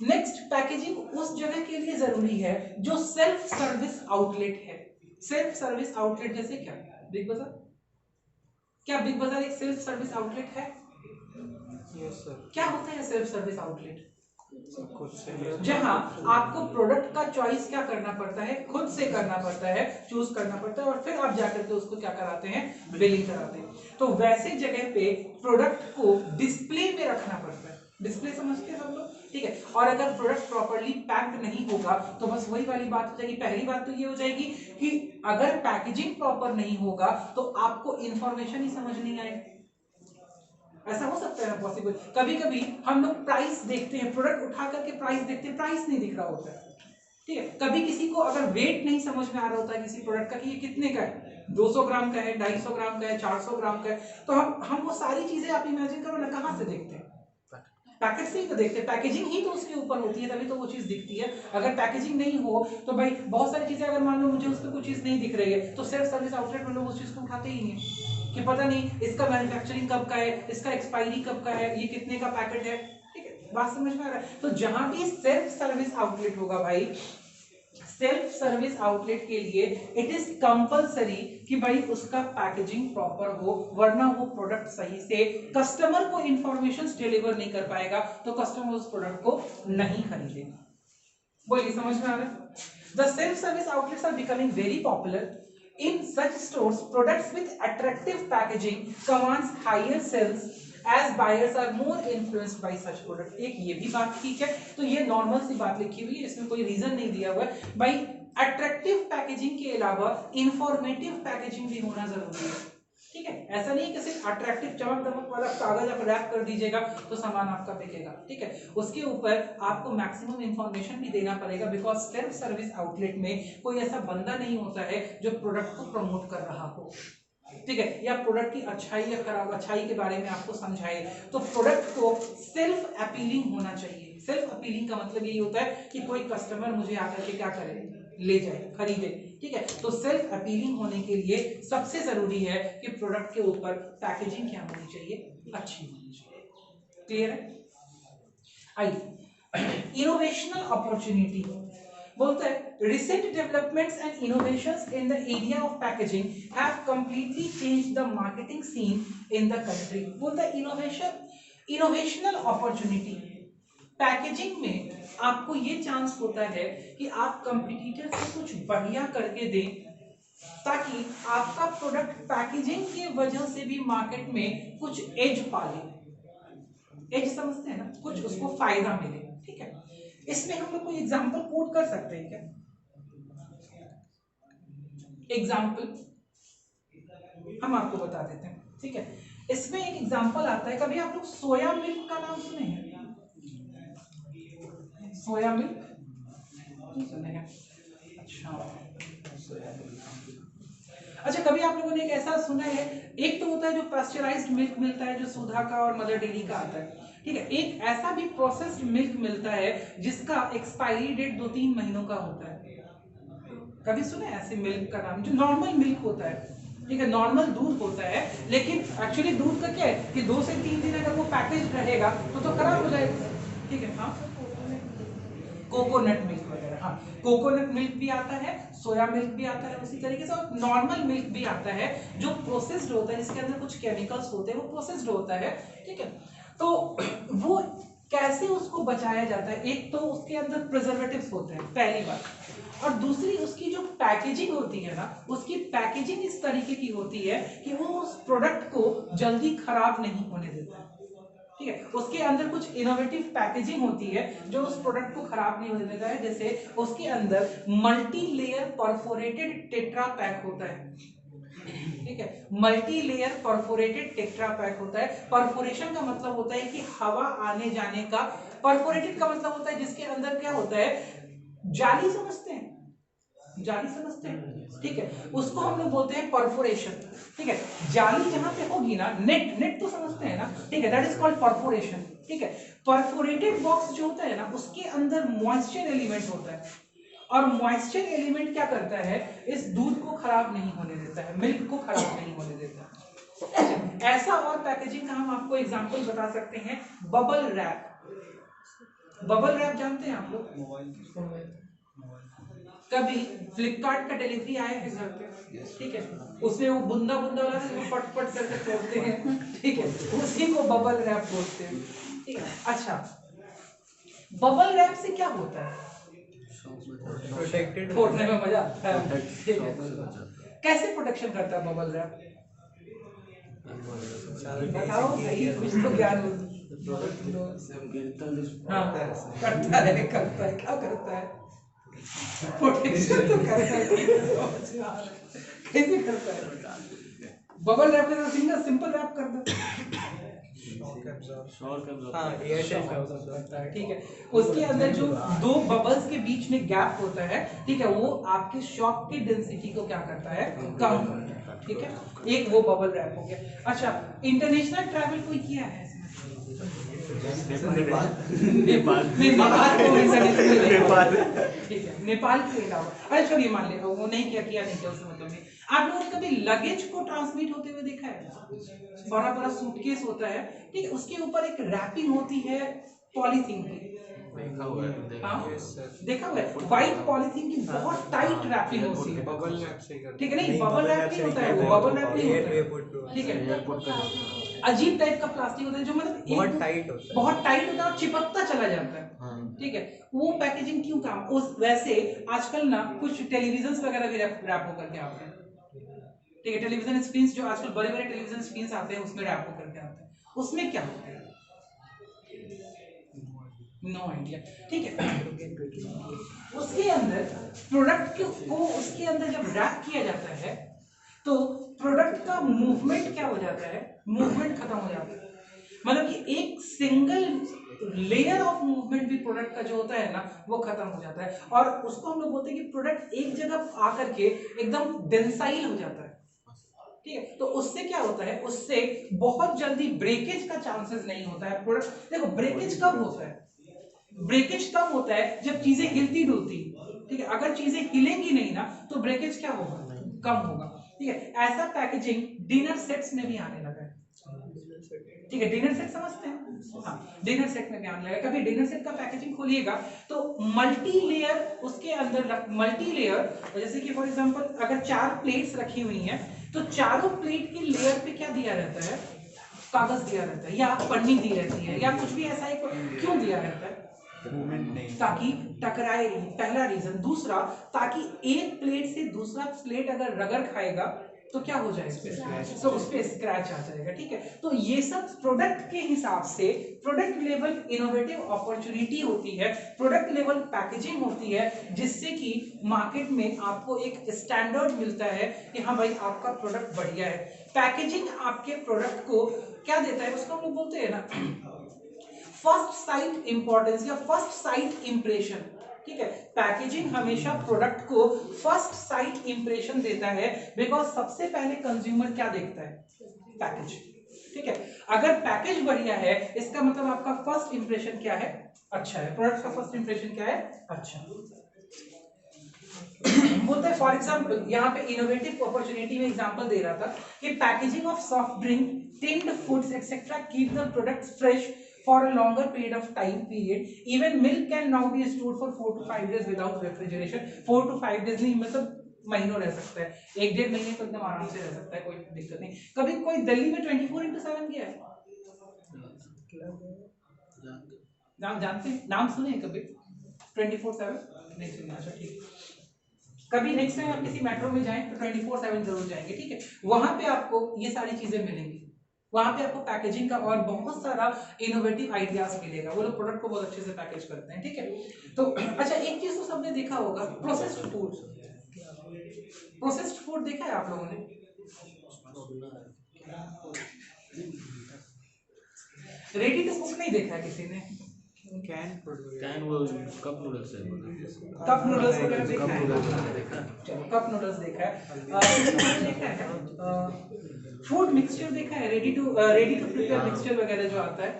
नेक्स्ट, पैकेजिंग उस जगह के लिए जरूरी है जो सेल्फ सर्विस आउटलेट है। सेल्फ सर्विस आउटलेट जैसे क्या, बिग बाजार, क्या बिग बाजार एक सेल्फ सर्विस आउटलेट है? Yes sir. क्या होता है सेल्फ सर्विस आउटलेट? खुद से जहां आपको प्रोडक्ट का चॉइस क्या करना पड़ता है, खुद से करना पड़ता है, चूज करना पड़ता है, और फिर आप जाकर के उसको क्या कराते हैं, बिलिंग कराते हैं। तो वैसे जगह पे प्रोडक्ट को डिस्प्ले में रखना पड़ता है, डिस्प्ले समझते हैं सब लोग, ठीक है। और अगर प्रोडक्ट प्रॉपर्ली पैक्ड नहीं होगा तो बस वही वाली बात हो जाएगी। पहली बात तो ये हो जाएगी कि अगर पैकेजिंग प्रॉपर नहीं होगा तो आपको इंफॉर्मेशन ही समझ नहीं आएगी। ऐसा हो सकता है ना पॉसिबल? कभी कभी हम लोग प्राइस देखते हैं, प्रोडक्ट उठा करके प्राइस देखते हैं, प्राइस नहीं दिख रहा होता है, ठीक है। कभी किसी को अगर वेट नहीं समझ में आ रहा होता है किसी प्रोडक्ट का कि ये कितने का है, 200 ग्राम का है, 250 ग्राम का है, 400 ग्राम का है, तो हम वो सारी चीजें आप इमेजिन करो ना, कहाँ से देखते हैं, पैकेट से ही तो देखते हैं, पैकेजिंग ही तो उसके ऊपर होती है, तभी तो वो चीज दिखती है। अगर पैकेजिंग नहीं हो तो भाई बहुत सारी चीजें, अगर मान लो मुझे उस पर कोई चीज नहीं दिख रही है तो सेल्फ सर्विस आउटलेट में लोग उस चीज को उठाते ही नहीं कि पता नहीं इसका मैन्युफैक्चरिंग कब का है, इसका एक्सपायरी कब का है, ये कितने का पैकेट है, ठीक है, बात समझ में आ रहा है। तो जहां भी सेल्फ सर्विस आउटलेट होगा भाई, सेल्फ सर्विस आउटलेट के लिए इट इज कंपलसरी कि भाई उसका पैकेजिंग प्रॉपर हो, वरना वो प्रोडक्ट सही से कस्टमर को इंफॉर्मेशन डिलीवर नहीं कर पाएगा तो कस्टमर उस प्रोडक्ट को नहीं खरीदेगा। बोलिए, समझ में आ रहा है? The self service outlets are becoming very popular. In such stores, products with attractive packaging commands higher sales as buyers are more influenced by such product। एक ये भी बात ठीक है, तो ये नॉर्मल सी बात लिखी हुई है, इसमें कोई रीजन नहीं दिया हुआ है। भाई अट्रैक्टिव पैकेजिंग के अलावा इंफॉर्मेटिव पैकेजिंग भी होना जरूरी है, ठीक है। ऐसा नहीं कि सिर्फ अट्रैक्टिव चमक दमक वाला कागज आप रैप कर दीजिएगा तो सामान आपका बिकेगा, ठीक है। उसके ऊपर आपको मैक्सिमम इंफॉर्मेशन भी देना पड़ेगा, बिकॉज सेल्फ सर्विस आउटलेट में कोई ऐसा बंदा नहीं होता है जो प्रोडक्ट को प्रमोट कर रहा हो, ठीक है, या प्रोडक्ट की अच्छाई या खराब अच्छाई के बारे में आपको समझाए। तो प्रोडक्ट को सेल्फ अपीलिंग होना चाहिए। सेल्फ अपीलिंग का मतलब यही होता है कि कोई कस्टमर मुझे आकर के क्या करे, ले जाए, खरीदे, ठीक है। तो सेल्फ अपीलिंग होने के लिए सबसे जरूरी है कि प्रोडक्ट के ऊपर पैकेजिंग क्या होनी चाहिए, अच्छी होनी चाहिए। क्लियर है? आइए, इनोवेशनल अपॉर्चुनिटी बोलता है recent developments and innovations in the area of packaging have completely changed the marketing seen in the country. बोलता है इनोवेशनल अपॉर्चुनिटी, पैकेजिंग में आपको ये चांस होता है कि आप कंपटीटर से कुछ बढ़िया करके दें ताकि आपका प्रोडक्ट पैकेजिंग की वजह से भी मार्केट में कुछ एज पाले। एज समझते हैं ना, कुछ उसको फायदा मिले, ठीक है। इसमें हम लोग कोई एग्जांपल कोट कर सकते हैं क्या? एग्जांपल हम आपको बता देते हैं, ठीक है। इसमें एक एग्जांपल आता है, कभी आप लोग सोया मिल्क का नाम सुने हैं? सोया मिल्क सुने हैं? अच्छा, कभी आप लोगों ने एक ऐसा सुना है, एक तो होता है जो पास्चराइज्ड मिल्क मिलता है जो सुधा का और मदर डेयरी का आता है, ठीक है। एक ऐसा भी प्रोसेस्ड मिल्क मिलता है जिसका एक्सपायरी डेट 2-3 महीनों का होता है। कभी सुने ऐसे मिल्क का नाम? जो नॉर्मल मिल्क होता है, ठीक है, नॉर्मल दूध होता है, लेकिन एक्चुअली दूध का क्या है कि 2 से 3 दिन अगर वो पैकेज रहेगा तो खराब हो जाएगा, ठीक है। हाँ, कोकोनट मिल्क वगैरह, हाँ, कोकोनट मिल्क भी आता है, सोया मिल्क भी आता है उसी तरीके से, और नॉर्मल मिल्क भी आता है जो प्रोसेस्ड होता है, जिसके अंदर कुछ केमिकल्स होते हैं, वो प्रोसेस्ड होता है, ठीक है। तो वो कैसे उसको बचाया जाता है? एक तो उसके अंदर प्रिजर्वेटिव्स होते हैं पहली बात, और दूसरी उसकी जो पैकेजिंग होती है ना, उसकी पैकेजिंग इस तरीके की होती है कि वो उस प्रोडक्ट को जल्दी खराब नहीं होने देता है। ठीक है, उसके अंदर कुछ इनोवेटिव पैकेजिंग होती है जो उस प्रोडक्ट को खराब नहीं होने देता है। जैसे उसके अंदर multi layer perforated tetra pack होता है। ठीक है, multi layer perforated tetra pack होता है। परफोरेशन का मतलब होता है कि हवा आने जाने का, परफोरेटेड का मतलब होता है जिसके अंदर क्या होता है, जाली समझते हैं, जाली समझते हैं, ठीक है, उसको हम लोग बोलते हैं परफोरेशन। ठीक है, जाली जहां पे होगी ना, नेट, नेट तो समझते हैं ना, ठीक है, दैट इज कॉल्ड परफोरेशन। ठीक है, परफोरेटेड बॉक्स जो होता है ना, उसके अंदर मॉइस्चर एलिमेंट होता है, और मॉइस्चर एलिमेंट क्या करता है, इस दूध को खराब नहीं होने देता है, मिल्क को खराब नहीं होने देता है। ऐसा और पैकेजिंग का हम आपको एग्जांपल बता सकते हैं, बबल रैप। बबल रैप जानते हैं आप लोग? कभी फ्लिपकार्ट का डिलीवरी आया है घर पे, ठीक है, उसमें वो बुंदा बुंदा वाला वो फट फट करके तोड़ते हैं, ठीक है, उसी को बबल रैप बोलते हैं। ठीक है, अच्छा, बबल रैप से क्या होता है? प्रोटेक्टेड फोड़ने में मजा आता है। ठीक है, कैसे प्रोटेक्शन करता है बबल रैप? बताओ सही, कुछ तो ज्ञान हो। हाँ, करता है, करता है, क्या करता है? प्रोटेक्शन तो करता है, ठीक है, समझ में आ रहा है। कैसे करता है? बबल रैप में सिंगल सिंपल रैप कर दो, हाँ एयर शेप करता है, ठीक है, उसके अंदर जो दो बबल्स के बीच में गैप होता है, ठीक है, वो आपके शॉक की डेंसिटी को क्या करता है, कम करता है। ठीक है, एक वो बबल रैप हो गया। अच्छा, इंटरनेशनल ट्रैवल कोई किया है? नेपाल, ठीक है, नेपाल के अलावा, अरे छोड़िए, मान ले वो नहीं किया, किया नहीं किया, उसमें मतलब नहीं। आप लोगों ने कभी लगेज को ट्रांसमिट होते हुए देखा है? बड़ा बड़ा सूटकेस होता है, ठीक है, उसके ऊपर एक रैपिंग होती है पॉलीथीन की, हाँ देखा हुआ है, व्हाइट पॉलीथीन की बहुत टाइट रैपिंग होती है, बबल रैप से करते ठीक है, नहीं बबल रैप नहीं होता है, वो बबल रैप नहीं होता है, ठीक है, अजीब टाइप का प्लास्टिक होता है जो मतलब बहुत टाइट होता है, बहुत टाइट होता है और चिपकता चला जाता है। ठीक है, वो पैकेजिंग क्यों काम, उस वैसे आजकल ना कुछ टेलीविजन वगैरह भी रैप होकर के आते हैं, ठीक है, टेलीविजन स्क्रीन जो आजकल बड़े बड़े टेलीविजन स्क्रीन आते हैं उसमें रैप होकर के आते हैं, उसमें क्या होता है? No idea. ठीक है, उसके अंदर प्रोडक्ट को उसके अंदर जब रैप किया जाता है तो प्रोडक्ट का मूवमेंट क्या हो जाता है, मूवमेंट खत्म हो जाता है, मतलब कि एक सिंगल लेयर ऑफ मूवमेंट भी प्रोडक्ट का जो होता है ना, वो खत्म हो जाता है, और उसको हम लोग बोलते हैं कि प्रोडक्ट एक जगह आकर के एकदम डेंसाइल हो जाता है। ठीक है, तो उससे क्या होता है, उससे बहुत जल्दी ब्रेकेज का चांसेस नहीं होता है। प्रोडक्ट देखो, ब्रेकेज कब होता है, ब्रेकेज तब होता है जब चीजें हिलती डुलती, ठीक है, अगर चीजें हिलेंगी नहीं ना तो ब्रेकेज क्या होगा, कम होगा। ठीक है, ऐसा पैकेजिंग डिनर सेट्स में भी आने लगा है। ठीक है, डिनर सेट समझते हैं, हाँ, डिनर सेट में भी आने लगा। कभी डिनर सेट का पैकेजिंग खोलिएगा तो मल्टी लेयर उसके अंदर, मल्टी लेयर, जैसे कि फॉर एग्जांपल अगर 4 प्लेट्स रखी हुई हैं तो चारों प्लेट की लेयर पे क्या दिया रहता है, कागज दिया रहता है या पन्नी दी रहती है या कुछ भी ऐसा एक, क्यों दिया रहता है, ताकि टकराए नहीं, पहला रीजन। दूसरा, ताकि एक प्लेट से दूसरा प्लेट अगर रगड़ खाएगा तो क्या हो जाएगा, तो उस पे स्क्रैच आ जाएगा। ठीक है, तो ये सब प्रोडक्ट के हिसाब से प्रोडक्ट लेवल इनोवेटिव अपॉर्चुनिटी होती है, प्रोडक्ट लेवल पैकेजिंग होती है, जिससे कि मार्केट में आपको एक स्टैंडर्ड मिलता है कि हाँ भाई आपका प्रोडक्ट बढ़िया है। पैकेजिंग आपके प्रोडक्ट को क्या देता है, उसको हम लोग बोलते हैं ना फर्स्ट साइट इंपॉर्टेंस या फर्स्ट साइट इंप्रेशन। ठीक है, पैकेजिंग हमेशा प्रोडक्ट को फर्स्ट साइट इंप्रेशन देता है, बिकॉज सबसे पहले कंज्यूमर क्या देखता है, पैकेज। ठीक है, अगर पैकेज बढ़िया है इसका मतलब आपका फर्स्ट इंप्रेशन क्या है, अच्छा है, प्रोडक्ट का फर्स्ट इंप्रेशन क्या है, अच्छा। बोलते हैं फॉर एग्जांपल, यहाँ पे इनोवेटिव अपॉर्चुनिटी में एग्जांपल दे रहा था कि packaging of soft drink, tinned foods etcetera keep the products fresh for a longer period of time period. Even milk can now be stored for 4 to 5 days without refrigeration. 4 to 5 days नहीं, मतलब महीनों रह सकता है, 1-1.5 महीने तो एकदम आराम से रह सकता है, कोई दिक्कत नहीं। कभी कोई दिल्ली में 24x7 गया है? नाम जानते हैं, नाम सुने हैं कभी 24/7? नहीं सुने, अच्छा ठीक। कभी नेक्स्ट टाइम आप किसी मेट्रो में जाएं तो 24/7 जरूर जाएंगे, ठीक है। वहां पे आपको ये सारी चीजें मिलेंगी, वहां पे आपको पैकेजिंग का और बहुत सारा इनोवेटिव आइडियाज मिलेगा। वो लोग प्रोडक्ट को बहुत अच्छे से पैकेज करते हैं, ठीक है। तो अच्छा, एक चीज तो सबने देखा होगा, प्रोसेस्ड फूड। प्रोसेस्ड फूड देखा है आप लोगों ने? रेडी टू कुक नहीं देखा है किसी ने? कैन वो कप नूडल्स है। कप नूडल्स वगैरह देखा है? चलो, कप नूडल्स देखा है। देखा है फूड मिक्सचर देखा है? रेडी टू प्रिपेयर मिक्सचर वगैरह जो आता है,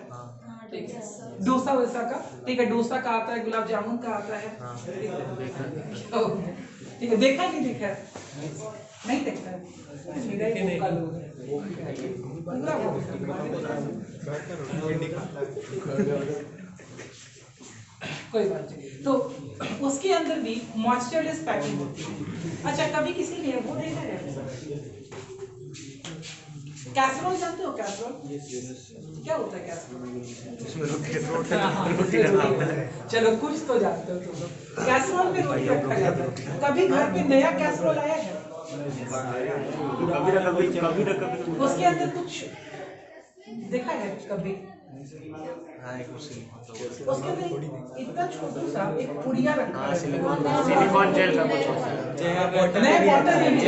ठीक है। डोसा वैसा का, ठीक है, डोसा का आता है, गुलाब जामुन का आता है, ठीक है। देखा है, नहीं देखा है? नहीं देखा है? कोई बात नहीं। तो उसके अंदर भी मॉइस्चरलेस पैकिंग होती है। अच्छा, कभी किसी ने वो देखा है, कैसरोल जानते हो? कैसरोल क्या होता है? कैसरोल चलो, कुछ तो जानते हो तुम लोग। कैसरोल में रोटी रखा जाता है। कभी घर पे नया कैसरोल आया है? उसके अंदर कुछ देखा है कभी? उसके अंदर इतना छोटा सा एक पुड़िया रखा है, सिलिकॉन जेल का कुछ होता है। नए बॉटल में भी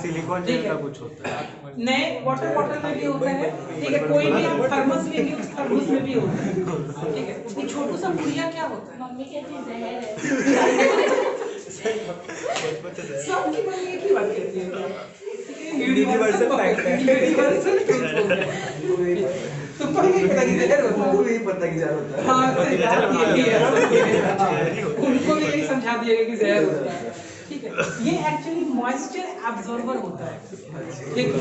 सिलिकॉन जेल का कुछ होता है। नए वाटर बॉटल में भी होता है, ठीक है। कोई भी आप थर्मस लेंगे, उस थर्मस में भी होता है, ठीक है। वो छोटा सा पुड़िया क्या होता है? मम्मी कहती है जहर है। सबकी मम्मी एक ही बात कहती है, यूनिवर्सल फैक्ट है। यूनिवर्सल ट्रुथ हो गया। तुमको नहीं पता कि जहर होता है? उनको भी पता कि जहर होता है। हाँ, सही बात यही है। उनको भी यही समझा दिया गया कि जहर होता है, ठीक है। ये एक्चुअली मॉइस्चर एब्जॉर्बर होता है, ठीक है।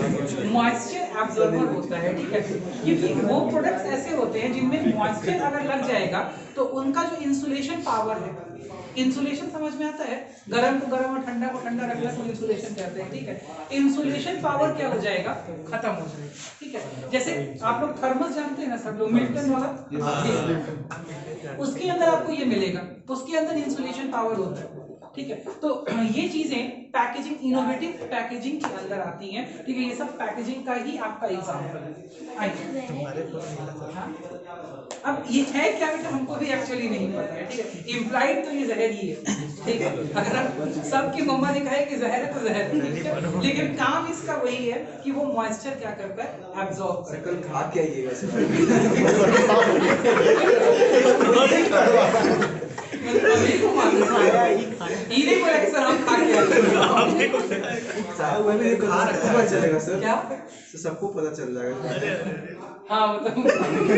मॉइस्चर एब्जॉर्बर होता है, ठीक है। क्योंकि वो प्रोडक्ट्स ऐसे होते हैं जिनमें मॉइस्चर अगर लग जाएगा तो उनका जो इंसुलेशन पावर है, इंसुलेशन समझ में आता है? गर्म को गर्म और ठंडा को ठंडा रखने को इंसुलेशन कहते हैं, ठीक है। इंसुलेशन पावर क्या हो जाएगा? खत्म हो जाएगा, ठीक है। जैसे आप लोग थर्मस जानते हैं ना सब लोग, मिल्टन वाला, उसके अंदर आपको ये मिलेगा, उसके अंदर इंसुलेशन पावर होता है, ठीक है। तो ये चीजें पैकेजिंग, इनोवेटिव पैकेजिंग के अंदर आती हैं, ठीक है। ये सब पैकेजिंग का ही आपका एग्जाम्पल है। हाँ? अब ये है क्या बेटा, हमको भी एक्चुअली नहीं पता है, ठीक है। इम्प्लाइड तो ये जहर ही है, ठीक है। अगर सबकी मम्मा ने कहा है कि जहर है तो जहर है, ठीक है। लेकिन काम इसका वही है कि वो मॉइस्चर क्या करता है? एब्जॉर्ब करता है। कल खा के आइएगा अभी को मालूम है, इन्हीं को लेकर सर हम खा के आए। पता चलेगा सर, क्या? सबको पता चल जाएगा। हाँ, मतलब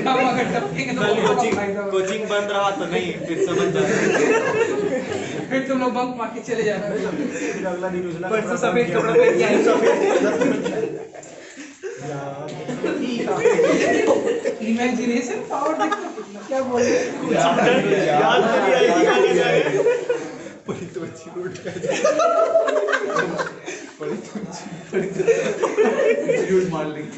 हम अगर टपकेंगे तो बहुत फायदा होगा। कोचिंग बंद रहा तो नहीं, फिर समझ जाएंगे। फिर तुम लोग बंक मार के चले जाना। फिर अगला दिन उजला परसों सफेद कपड़ा पहन के आएंगे। इमेजिनेशन पावर देखो कितना, क्या बोल रहे हैं? याद नहीं आएगी। बड़ी तो अच्छी रोट मार लेंगी।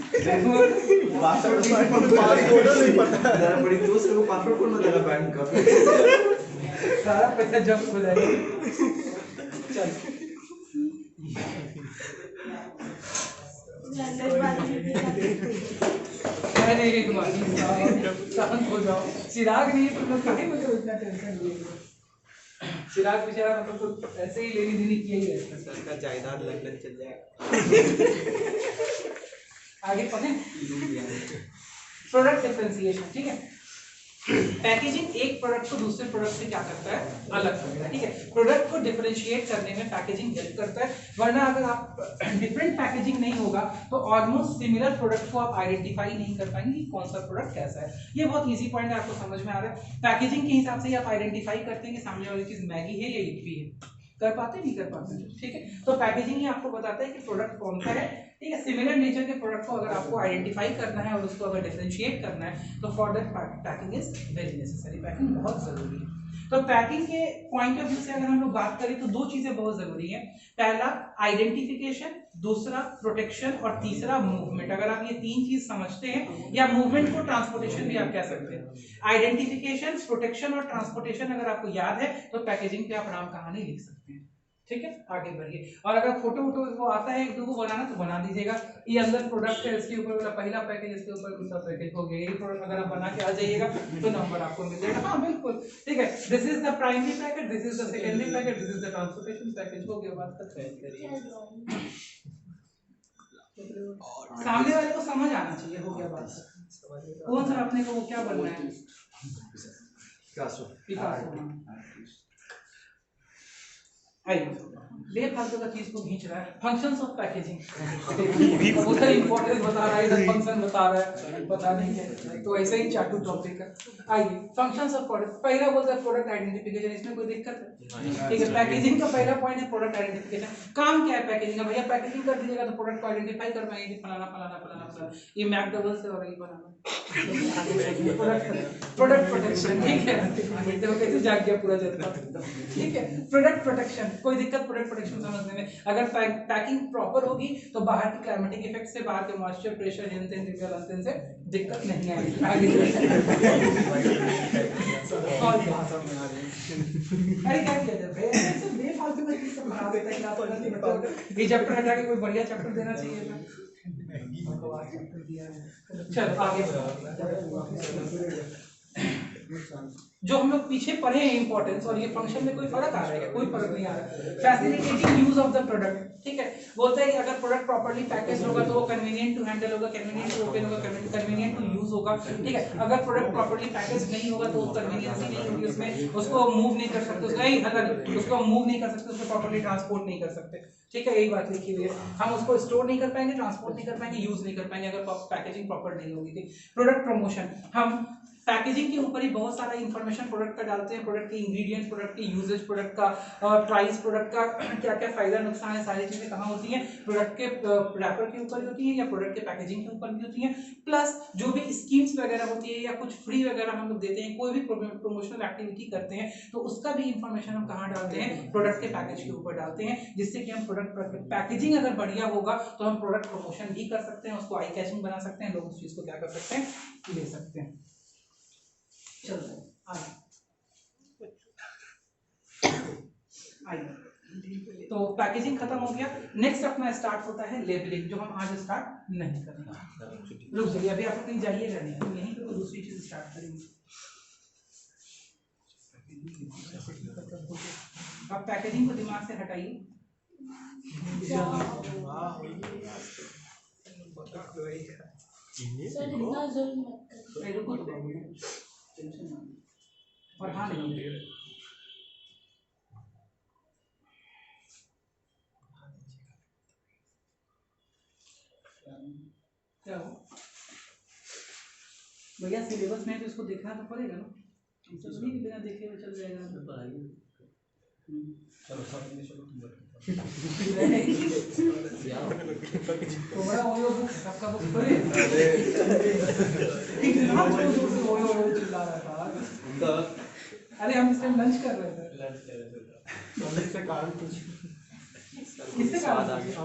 बड़ी दोस्त को पासवर्ड कौन बताएगा बैंक का? सारा पैसा जब्त हो जाएगा। चल, अरे एक बात शांत हो जाओ। चिराग नहीं, तुम लोग काहे मुझे उतना टेंशन लिए? चिराग बेचारा मतलब तो ऐसे ही लेनी देनी किया ही रहता है। सर का जायदाद लंदन चल जाएगा। आगे पढ़ें। प्रोडक्ट डिफरेंशिएशन, ठीक है। पैकेजिंग एक प्रोडक्ट को दूसरे प्रोडक्ट से क्या करता है? अलग करता है, ठीक है। प्रोडक्ट को डिफरेंशिएट करने में पैकेजिंग हेल्प करता है, वरना अगर आप डिफरेंट पैकेजिंग नहीं होगा तो ऑलमोस्ट सिमिलर प्रोडक्ट को आप आइडेंटिफाई नहीं कर पाएंगे कि कौन सा प्रोडक्ट कैसा है। ये बहुत इजी पॉइंट है, आपको समझ में आ रहा है। पैकेजिंग के हिसाब से ही आप आइडेंटिफाई करते हैं कि सामने वाली चीज मैगी है या इडली है। कर पाते नहीं कर पाते, ठीक है। तो पैकेजिंग ही आपको बताता है कि प्रोडक्ट कौन सा है, ठीक है। सिमिलर नेचर के प्रोडक्ट को अगर आपको आइडेंटिफाई करना है और उसको अगर डिफरेंशिएट करना है तो for that packing is very necessary. Packing बहुत जरूरी है। तो पैकिंग के पॉइंट ऑफ व्यू से अगर हम लोग बात करें तो दो चीजें बहुत जरूरी हैं। पहला आइडेंटिफिकेशन, दूसरा प्रोटेक्शन और तीसरा मूवमेंट। अगर आप ये तीन चीज समझते हैं, या मूवमेंट को ट्रांसपोर्टेशन भी आप कह सकते हैं। आइडेंटिफिकेशन, प्रोटेक्शन और ट्रांसपोर्टेशन अगर आपको याद है तो पैकेजिंग पे आप राम कहानी लिख सकते हैं। ठीक है, आगे बढ़िए। और अगर फोटो वोटो वो आता है एक दो को बनाना तो बना दीजिएगा। ये अंदर प्रोडक्ट है, इसके ऊपर वाला पहला पैकेज, इसके ऊपर दूसरा पैकेज हो गया। ये प्रोडक्ट अगर आप बना के आ जाइएगा तो नंबर आपको मिल जाएगा। हाँ बिल्कुल ठीक है। This is the primary packet, this is the secondary packet, this is the transportation package. हो गया, बात खत्म। सामने वाले को समझ आना चाहिए। हो गया बात। कौन सा अपने को वो क्या बनना है? पिकासो। बेफालतू का चीज को खींच रहा है। फंक्शंस ऑफ पैकेजिंग उधर इंपॉर्टेंस बता रहा है, इधर फंक्शन बता रहा है, पता नहीं है। तो ऐसे ही चाटू टॉपिक है। आइए, फंक्शंस ऑफ प्रोडक्ट। पहला बोलता है प्रोडक्ट आइडेंटिफिकेशन, इसमें कोई दिक्कत है? ठीक है, पैकेजिंग का पहला पॉइंट है प्रोडक्ट आइडेंटिफिकेशन। काम क्या है पैकेजिंग का? भैया पैकेजिंग कर दीजिएगा तो प्रोडक्ट को आइडेंटिफाई कर पाएंगे कि फलाना फलाना फलाना फलाना ये मैकडॉनल्ड्स से और ये बनाना प्रोडक्ट प्रोटेक्शन। ठीक है, देखो कैसे जाग गया पूरा जनता। ठीक है, प्रोडक्ट प्रोटेक्शन, कोई दिक्कत प्रोडक्ट प्रोटेक्शन समझने में? अगर पैकिंग प्रॉपर होगी तो बाहर के क्लाइमेटिक इफेक्ट से, बाहर के मॉइस्चर, प्रेशर, हेल्थ से दिक्कत नहीं आएगी। अरे क्या किया जाए ऐसे बेफालतू में चीज सब बना देते हैं क्लास में। ये चैप्टर हटा के कोई बढ़िया चैप्टर देना चाहिए था। चलो आगे जो हम लोग पीछे पढ़े हैं इंपॉर्टेंस, और ये फंक्शन में कोई फर्क आ रहा है? कोई फर्क नहीं आ रहा। Facilitating use of the product. ठीक है, बोलते हैं अगर प्रोडक्ट प्रॉपर्ली पैकेज होगा तो वो कन्वीनियंट टू हैंडल होगा, कन्वीनियंट टू ओपन होगा, कन्वीनियंट टू यूज होगा। ठीक है, अगर प्रोडक्ट प्रॉपर्ली पैकेज नहीं होगा तो कन्वीनियंस ही नहीं होगी उसमें, उसको मूव नहीं कर सकते, उसको मूव नहीं कर सकते, उसको प्रॉपर्ली ट्रांसपोर्ट नहीं कर सकते। ठीक है, यही बात लिखी हुई है। हम उसको स्टोर नहीं कर पाएंगे, ट्रांसपोर्ट नहीं कर पाएंगे, यूज नहीं कर पाएंगे अगर पैकेजिंग प्रॉपर नहीं होगी। प्रोडक्ट प्रमोशन, हम पैकेजिंग के ऊपर ही बहुत सारा इंफॉर्मेशन प्रोडक्ट का डालते हैं। प्रोडक्ट के इंग्रेडिएंट्स, प्रोडक्ट की यूजेज, प्रोडक्ट का प्राइस, प्रोडक्ट का क्या क्या फायदा नुकसान है, सारी चीजें कहाँ होती हैं? प्रोडक्ट के रैपर के ऊपर होती है या प्रोडक्ट के पैकेजिंग के ऊपर भी होती है। प्लस जो भी स्कीम्स वगैरह होती है या कुछ फ्री वगैरह हम लोग देते हैं, कोई भी प्रमोशनल एक्टिविटी करते हैं तो उसका भी इंफॉर्मेशन हम कहाँ डालते हैं? प्रोडक्ट के पैकेज के ऊपर डालते हैं, जिससे कि हम प्रोडक्ट पैकेजिंग अगर बढ़िया होगा तो हम प्रोडक्ट प्रमोशन भी कर सकते हैं, उसको आई कैचिंग बना सकते हैं, लोग उस चीज को क्या कर सकते हैं? ले सकते हैं। चलो आइए, तो पैकेजिंग खत्म हो गया। नेक्स्ट अपना स्टार्ट होता है लेबलिंग, जो हम आज स्टार्ट नहीं करेंगे। रुक जाइए, अभी आप कहीं जाइएगा नहीं, हम यहीं पे कोई दूसरी चीज स्टार्ट करेंगे। अब पैकेजिंग को दिमाग से हटाइए। रुको तो और हाँ नहीं क्या हो भैया, सिलेबस में तो इसको देखना तो पड़ेगा ना, हमसे तो नहीं बिना देखे हुए चल जाएगा। चलो तुम्हारा ओयो बुक सबका बुक पढ़े इतना जोर से ओयो चिल्ला रहा था। अरे हम इस टाइम लंच कर रहे थे। से कारण कुछ किससे स्वाद आ गया।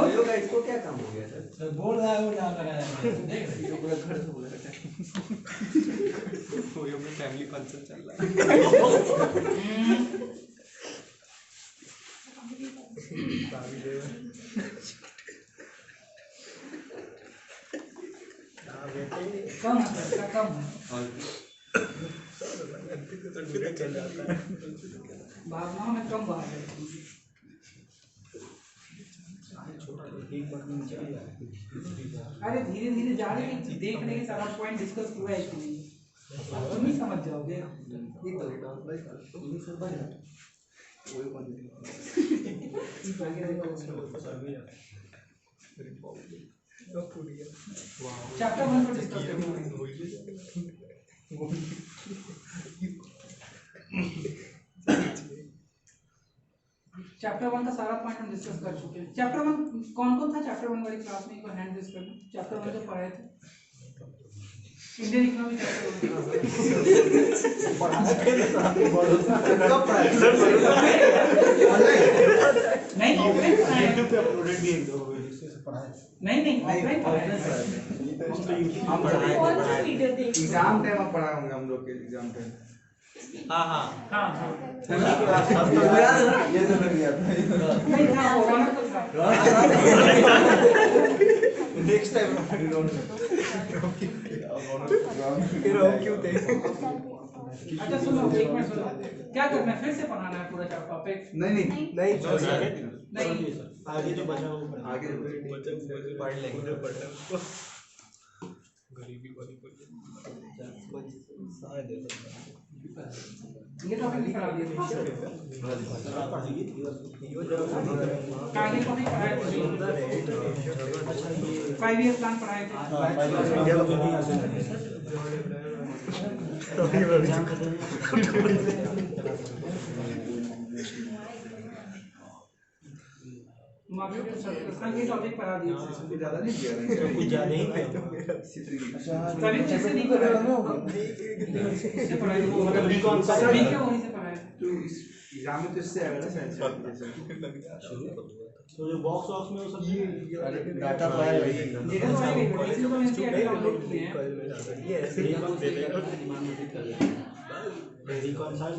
ओयो का इसको क्या काम हो गया सर? बोल रहा है वो नाम लगाया देख रहे ये पूरा घर से बोल रहा है। ओयो में फैमिली फंक्शन चल रहा है। कम है, कम है। भावनाओं में कम बात है। अरे धीरे धीरे जा रहे हैं, देख रहे हैं सारा पॉइंट डिस्कस हुआ है कि नहीं, तुम ही समझ जाओगे। चैप्टर 1 को डिस्कस करेंगे। चैप्टर 1 का सारा पॉइंट हम डिस्कस कर चुके हैं। चैप्टर 1 कौन कौन था चैप्टर 1 वाली क्लास में? एक बार हैंड रेज करना। चैप्टर 1 जो पढ़ाए थे इंडियन इकोनॉमी कैसे नहीं ऑफलाइन पढ़ाया यूट्यूब पे अपलोडेड भी एक दो नहीं ऑफलाइन पढ़ाया हम पढ़ाए कौन सा वीडियो देख एग्जाम टाइम में पढ़ाए होंगे हम लोग के एग्जाम टाइम हाँ हाँ हाँ याद है ना ये तो लग गया था नहीं था वो रौनक तो था नेक्स्ट टाइम क्यों थे अच्छा सुनो एक मिनट सुनो क्या करना है फिर से पढ़ाना है पूरा टॉपिक नहीं नहीं आगे जो बचा वो आगे पढ़ लेंगे गरीबी वाली ये टॉपिक नहीं पढ़ा दिया आगे टॉपिक पढ़ाए थे 5 ईयर प्लान पढ़ाए थे ये टॉपिक पढ़ा दिया ज्यादा नहीं किया कुछ ज्यादा ही सभी जैसे नहीं पढ़ा इससे पढ़ाई सभी के वहीं से पढ़ाए तो इस एग्जाम में तो इससे आएगा ना शायद तो जो बॉक्स वॉक्स में वो सब डाटा तो आएगा ही डेटा तो आएगा इसलिए तो मैंने डाउनलोड किए हैं ये ऐसे ही वेरी कंसर्न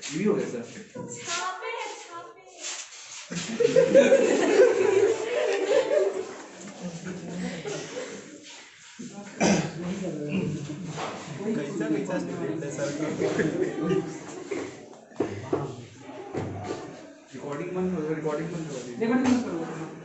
ये भी हो गया सर छापे कैसा कैसा स्टूडेंट है सर रिकॉर्डिंग बंद हो रिकॉर्डिंग मत करो